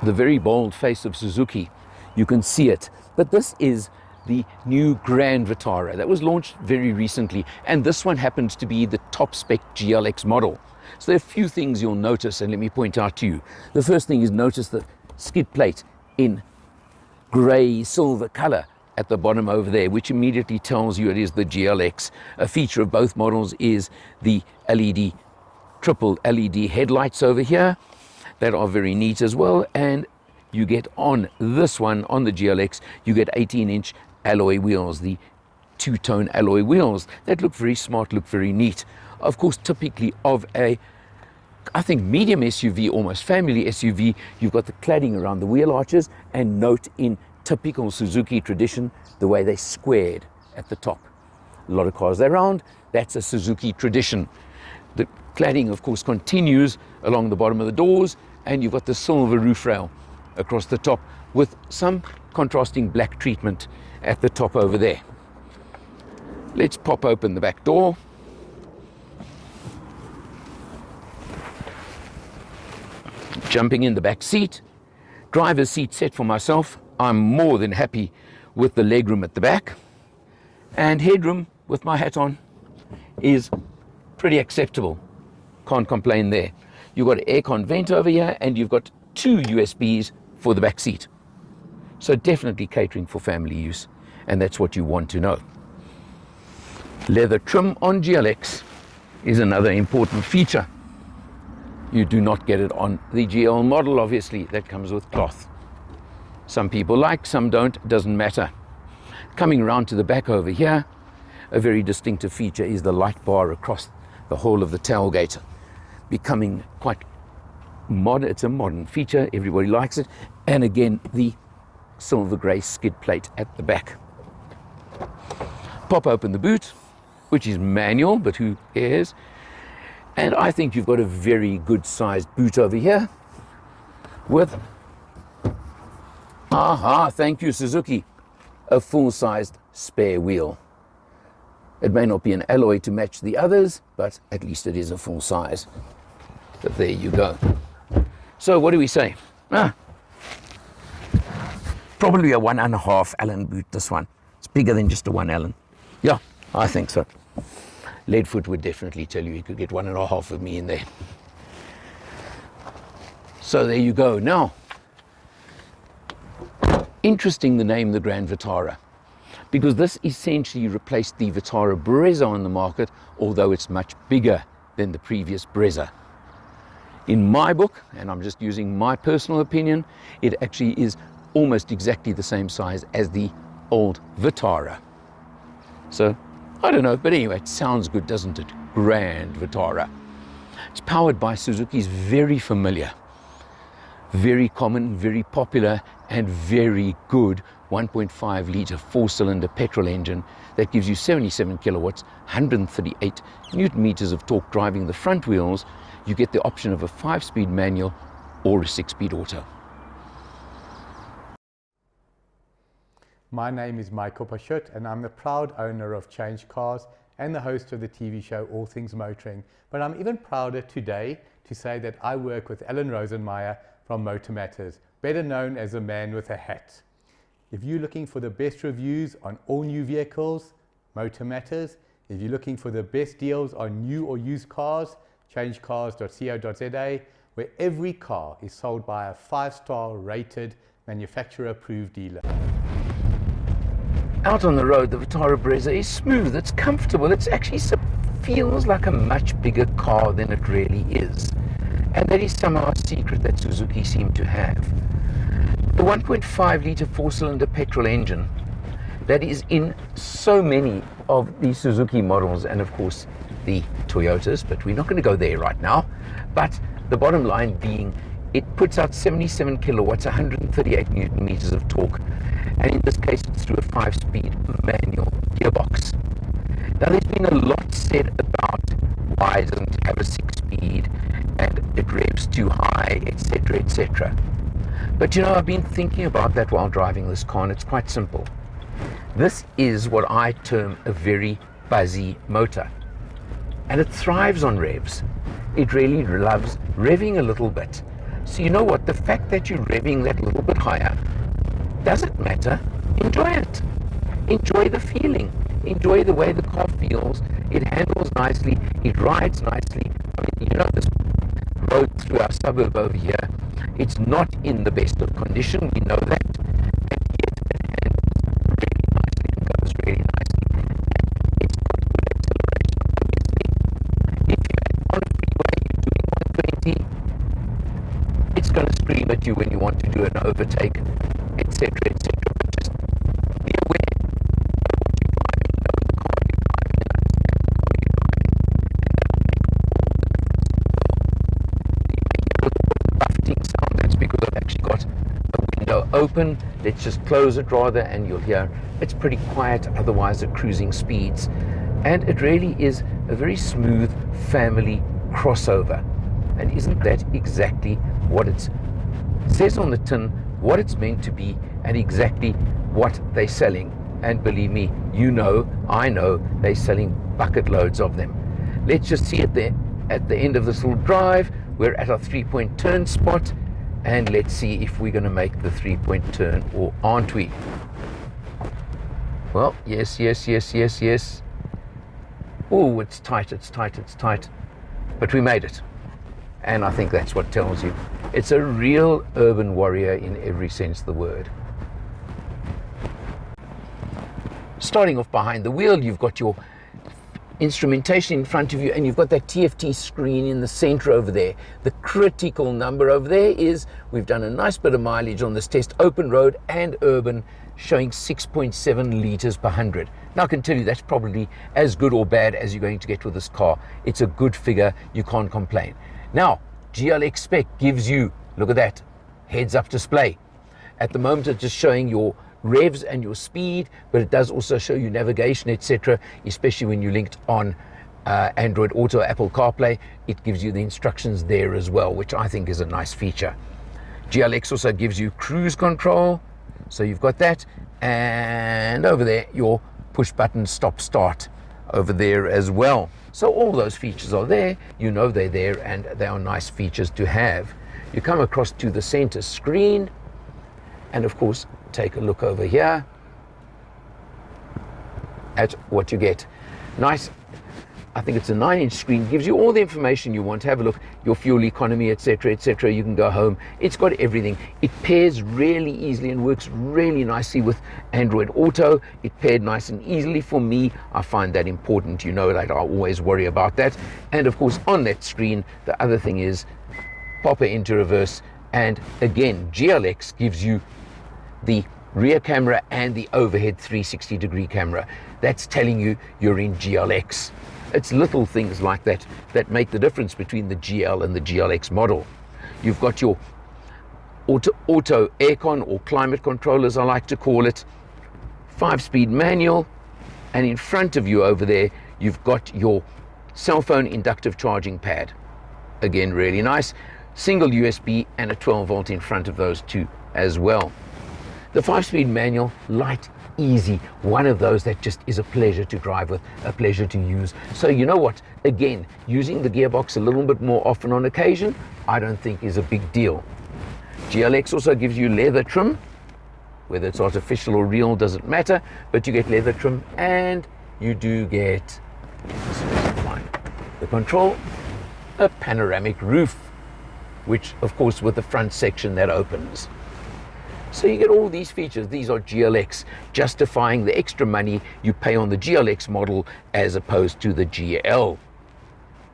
the very bold face of Suzuki. You can see it. But this is the new Grand Vitara that was launched very recently, and this one happens to be the top spec GLX model. So there are a few things you'll notice, and let me point out to you. The first thing is notice the skid plate in grey silver color at the bottom over there, which immediately tells you it is the GLX. A feature of both models is the triple LED headlights over here that are very neat as well. And you get on this one, on the GLX, you get 18-inch alloy wheels, the two-tone alloy wheels that look very smart, look very neat. Of course, typically of a, I think, medium SUV, almost family SUV, you've got the cladding around the wheel arches, and note in typical Suzuki tradition, the way they squared at the top. A lot of cars around, that's a Suzuki tradition. The cladding, of course, continues along the bottom of the doors, and you've got the silver roof rail across the top with some contrasting black treatment at the top over there. Let's pop open the back door. Jumping in the back seat, driver's seat set for myself. I'm more than happy with the legroom at the back, and headroom with my hat on is pretty acceptable. Can't complain there. You've got an aircon vent over here, and you've got two USBs for the back seat. So definitely catering for family use, and that's what you want to know. Leather trim on GLX is another important feature. You do not get it on the GL model, obviously. That comes with cloth. Some people like, some don't, it doesn't matter. Coming around to the back over here, a very distinctive feature is the light bar across the whole of the tailgate, becoming quite modern. It's a modern feature, everybody likes it. And again, the silver grey skid plate at the back. Pop open the boot, which is manual, but who cares? And I think you've got a very good sized boot over here with, thank you Suzuki, a full-sized spare wheel. It may not be an alloy to match the others, but at least it is a full size. But there you go. So what do we say? Probably a 1.5 Allen boot, this one. It's bigger than just a 1 Allen. Yeah, I think so. Leadfoot would definitely tell you he could get 1.5 of me in there. So there you go. Now, interesting the name, the Grand Vitara, because this essentially replaced the Vitara Brezza on the market, although it's much bigger than the previous Brezza. In my book, and I'm just using my personal opinion, it actually is almost exactly the same size as the old Vitara. So, I don't know, but anyway, it sounds good, doesn't it? Grand Vitara. It's powered by Suzuki's very familiar, very common, very popular, and very good 1.5 litre 4-cylinder petrol engine that gives you 77 kilowatts, 138 newton meters of torque driving the front wheels. You get the option of a 5-speed manual or a 6-speed auto. My name is Michael Pashut, and I'm the proud owner of Change Cars and the host of the TV show All Things Motoring. But I'm even prouder today to say that I work with Alan Rosenmeyer from Motor Matters, better known as the man with a hat. If you're looking for the best reviews on all new vehicles, Motor Matters. If you're looking for the best deals on new or used cars, changecars.co.za, where every car is sold by a 5-star rated manufacturer approved dealer. Out on the road, the Vitara Brezza is smooth, it's comfortable, it actually feels like a much bigger car than it really is. And that is somehow a secret that Suzuki seem to have. The 1.5 litre 4-cylinder petrol engine that is in so many of the Suzuki models, and of course the Toyotas, but we're not going to go there right now. But the bottom line being, it puts out 77 kilowatts, 138 newton meters of torque, and in this case it's through a 5-speed manual gearbox. Now there's been a lot said about why it doesn't have a 6-speed and it revs too high, etc., etc. But you know, I've been thinking about that while driving this car, and it's quite simple. This is what I term a very buzzy motor, and it thrives on revs. It really loves revving a little bit, So you know what? The fact that you're revving that little bit higher doesn't matter. Enjoy it. Enjoy the feeling. Enjoy the way the car feels. It handles nicely. It rides nicely. I mean, you know, this road through our suburb over here, it's not in the best of condition. We know that. And yet it handles really nicely and goes really nicely. And it's got good acceleration, obviously. If you're on a freeway, you're doing 120, it's going to scream at you when you want to do an overtake, etc., etc. But just be aware, know what you're driving, know the car you're driving, and understand the car you're driving, and that'll make all the difference in the world. You may hear a little bit of the buffeting sound. That's because I've actually got a window open. Let's just close it rather, and you'll hear it's pretty quiet otherwise at cruising speeds. And it really is a very smooth family crossover. And isn't that exactly what it says on the tin, what it's meant to be, and exactly what they're selling? And believe me, you know, I know, they're selling bucket loads of them. Let's just see it there at the end of this little drive. We're at our 3-point turn spot, and let's see if we're going to make the 3-point turn, or aren't we? Well, yes. Oh, it's tight. But we made it. And I think that's what tells you. It's a real urban warrior in every sense of the word. Starting off behind the wheel, you've got your instrumentation in front of you, and you've got that TFT screen in the center over there. The critical number over there is, we've done a nice bit of mileage on this test, open road and urban, showing 6.7 liters per 100. Now I can tell you that's probably as good or bad as you're going to get with this car. It's a good figure, you can't complain. Now, GLX spec gives you, look at that, heads-up display. At the moment it's just showing your revs and your speed, but it does also show you navigation, etc., especially when you're linked on Android Auto, Apple CarPlay. It gives you the instructions there as well, which I think is a nice feature. GLX also gives you cruise control, so you've got that, and over there your push button stop start over there as well. So all those features are there, you know they're there, and they are nice features to have. You come across to the center screen, and of course take a look over here at what you get. Nice, I think it's a 9-inch screen, gives you all the information you want. Have a look, your fuel economy, etc., etc. You can go home. It's got everything. It pairs really easily and works really nicely with Android Auto. It paired nice and easily for me. I find that important. You know that I always worry about that. And of course, on that screen, the other thing is popper into reverse. And again, GLX gives you the rear camera and the overhead 360-degree camera. That's telling you you're in GLX. It's little things like that that make the difference between the GL and the GLX model. You've got your auto aircon, or climate control as I like to call it, 5-speed manual, and in front of you over there you've got your cell phone inductive charging pad. Again, really nice. Single USB and a 12-volt in front of those two as well. The 5-speed manual, light, easy, one of those that just is a pleasure to drive with, a pleasure to use. So you know what, again, using the gearbox a little bit more often on occasion, I don't think is a big deal. GLX also gives you leather trim, whether it's artificial or real doesn't matter, but you get leather trim, and you do get, the control, a panoramic roof, which of course with the front section that opens. So you get all these features. These are GLX, justifying the extra money you pay on the GLX model as opposed to the GL.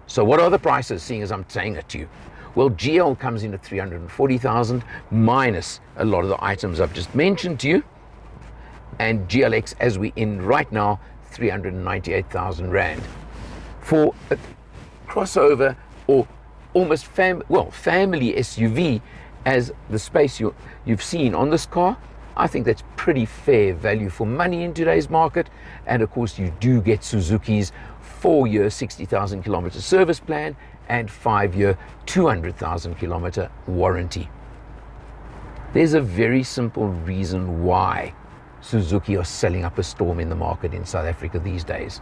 So what are the prices, seeing as I'm saying it to you? Well, GL comes in at 340,000 minus a lot of the items I've just mentioned to you. And GLX, as we in right now, 398,000 Rand. For a crossover, or almost family SUV, as the space you've seen on this car, I think that's pretty fair value for money in today's market. And of course you do get Suzuki's 4-year 60,000 kilometer service plan and 5-year 200,000 kilometer warranty. There's a very simple reason why Suzuki are selling up a storm in the market in South Africa these days.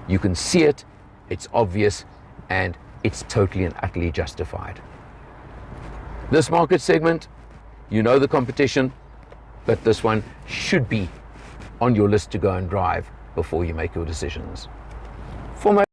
You can see it, it's obvious, and it's totally and utterly justified. This market segment, you know the competition, but this one should be on your list to go and drive before you make your decisions. For